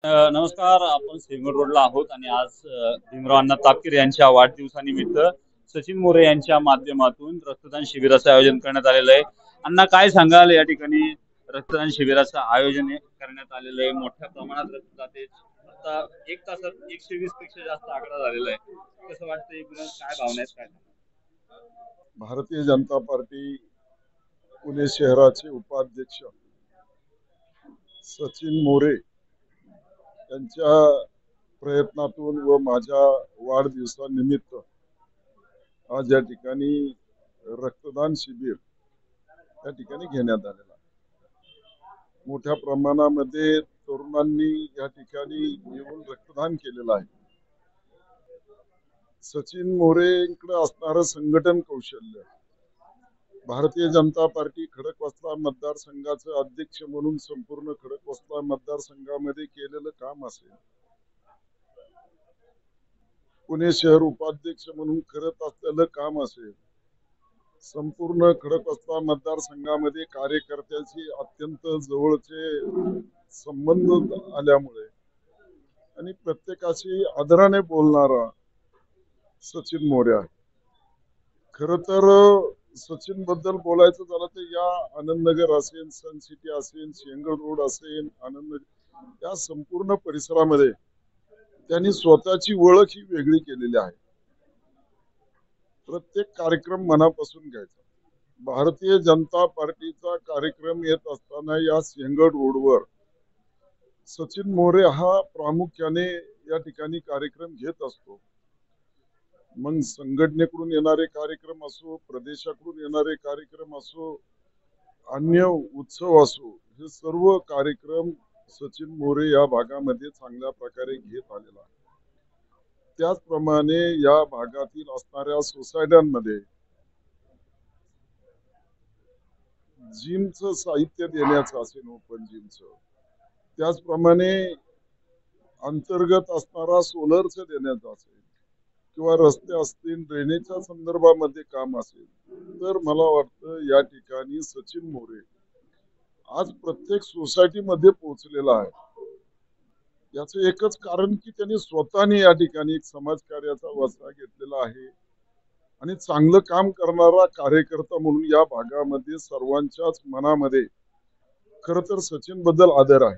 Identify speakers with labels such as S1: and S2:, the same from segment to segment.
S1: नमस्कार. आपण सिंगड रोडला आहोत आणि आज भीमराव अण्णा तापकीर यांच्या वाढदिवसानिमित्त सचिन मोरे यांच्या माध्यमातून रक्तदान शिबिराचं आयोजन करण्यात आलेलं आहे. अण्णा, काय सांगाल? या ठिकाणी रक्तदान शिबिराचं आयोजन करण्यात आलेलं आहे. मोठ्या प्रमाणात रक्तदाते आता एक तासात 120 पेक्षा जास्त आकडा झालेला आहे. कसं वाटतं? एकूण काय भावना आहेत, काय
S2: भारतीय जनता पार्टी पुणे शहराचे उपाध्यक्ष सचिन मोरे यांच्या प्रयत्नातून व माझ्या वाढदिवसानिमित्त आज या ठिकाणी रक्तदान शिबिर या ठिकाणी घेण्यात आलेला आहे। मोठ्या प्रमाणामध्ये तरुणांनी या ठिकाणी येऊन रक्तदान केलेलं आहे। सचिन मोरेंकडे असणारं संघटन कौशल्य, भारतीय जनता पार्टी खडकवासला मतदारसंघाचे अध्यक्ष म्हणून संपूर्ण खडकवासला मतदारसंघामध्ये केलेलं काम असेल, पुणे शहर उपाध्यक्ष म्हणून करत असलेलं काम असेल, संपूर्ण खडकवासला मतदारसंघामध्ये कार्यकर्त्याशी अत्यंत जवळचे संबंध आल्यामुळे आणि प्रत्येकाशी आदराने बोलणारा सचिन मोरे आहे। खरं तर सचिन बद्दल बोलायचं झालं तर या आनंदनगर असेल, सन सिटी असेल, शेंगड रोड असेल, आनंद, या संपूर्ण परिसरामध्ये त्यांनी स्वतःची ओळख ही वेगळी केलेली आहे। प्रत्येक कार्यक्रम मनापासून घ्यायचा। भारतीय जनता पार्टीचा कार्यक्रम येत असताना या शेंगड रोडवर सचिन मोरे हा प्रामुख्याने या ठिकाणी कार्यक्रम घेत असतो। मग संघटनेकडून येणारे कार्यक्रम असो, प्रदेशाकडून येणारे कार्यक्रम असो, अन्य उत्सव असो, हे सर्व कार्यक्रम सचिन मोरे या भागामध्ये चांगल्या प्रकारे घेत आलेला आहे। त्याचप्रमाणे या भागातील असणाऱ्या सोसायट्यांमध्ये जिमचं साहित्य देण्याचं असेल, ओपन जिमचं, त्याचप्रमाणे अंतर्गत असणारा सोलरचं देण्याचं असेल किंवा रस्ते असतील, ड्रेनेजच्या संदर्भामध्ये काम असेल, तर मला वाटतं या ठिकाणी सचिन मोरे आज प्रत्येक सोसायटीमध्ये पोहोचलेला आहे। याचं एकच कारण की त्यांनी स्वतःने या ठिकाणी एक समाजकार्याचा वसा घेतलेला आहे आणि चांगलं काम करणारा कार्यकर्ता म्हणून या भागामध्ये सर्वांच्याच मनामध्ये खरं तर सचिन बद्दल आदर आहे।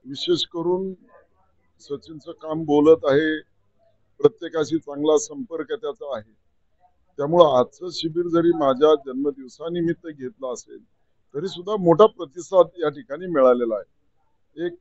S2: विशेष करून सचिनचं काम बोलत आहे, प्रत्येकाशी चांगला संपर्क त्याचा आहे। त्यामुळे आजचं शिबिर जरी माझ्या जन्मदिवसानिमित्त घेतलं असेल तरी सुद्धा मोठा प्रतिसाद या ठिकाणी मिळालेला आहे। एक